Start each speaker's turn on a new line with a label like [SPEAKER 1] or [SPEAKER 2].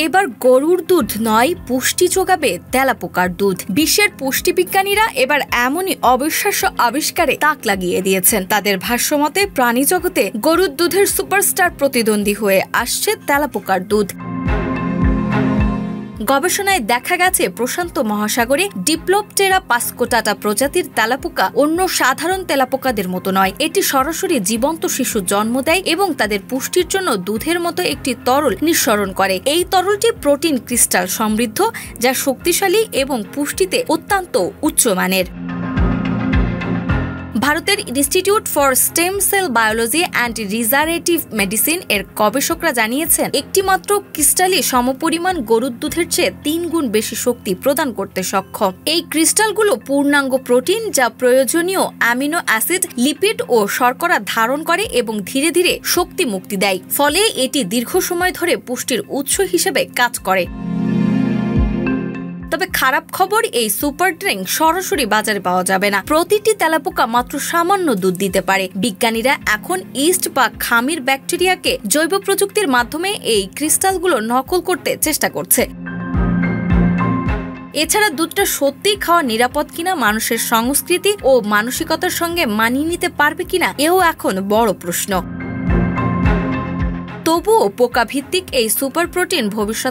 [SPEAKER 1] এবার গরুর দুধ নয়, পুষ্টি যোগাবে তেলাপোকার দুধ। বিশ্বের পুষ্টিবিজ্ঞানীরা এবার এমনই অবিশ্বাস্য আবিষ্কারে তাক লাগিয়ে দিয়েছেন। তাদের ভাষ্যমতে প্রাণী জগতে গরুর দুধের সুপারস্টার প্রতিদ্বন্দ্বী হয়ে আসছে তেলাপোকার দুধ। গবেষণায় দেখা গেছে প্রশান্ত মহাসাগরে ডিপ্লোপটেরা পাসকোটাটা প্রজাতির তেলাপোকা অন্য সাধারণ তেলাপোকাদের মতো নয়। এটি সরাসরি জীবন্ত শিশু জন্ম দেয় এবং তাদের পুষ্টির জন্য দুধের মতো একটি তরল নিঃসরণ করে। এই তরলটি প্রোটিন ক্রিস্টাল সমৃদ্ধ, যা শক্তিশালী এবং পুষ্টিতে অত্যন্ত উচ্চমানের। ভারতের institute for stem cell biology and regenerative medicine এর গবেষকরা জানিয়েছেন, একটি মাত্র ক্রিস্টালই সমপরিমাণ গরুর দুধের চেয়ে 3 গুণ বেশি শক্তি প্রদান করতে সক্ষম। এই ক্রিস্টালগুলো পূর্ণাঙ্গ প্রোটিন, যা প্রয়োজনীয় অ্যামিনো অ্যাসিড, লিপিড ও শর্করা ধারণ করে এবং ধীরে ধীরে শক্তি মুক্তি দেয়। ফলে এটি দীর্ঘ সময় ধরে পুষ্টির উৎস হিসেবে কাজ করে। তবে খারাপ খবর, এই সুপার ড্রিঙ্ক সরাসরি বাজারে পাওয়া যাবে না। প্রতিটি তেলাপোকা মাত্র সামান্য দুধ দিতে পারে। বিজ্ঞানীরা এখন ইস্ট বা খামির ব্যাকটেরিয়াকে জৈব প্রযুক্তির মাধ্যমে এই ক্রিস্টালগুলো নকল করতে চেষ্টা করছে। এছাড়া দুধটা সত্যিই খাওয়া নিরাপদ কিনা, মানুষের সংস্কৃতি ও মানসিকতার সঙ্গে মানিয়ে নিতে পারবে কিনা, এও এখন বড় প্রশ্ন। তবুও পোকা ভিত্তিক এই সুপার প্রোটিন ভবিষ্যৎ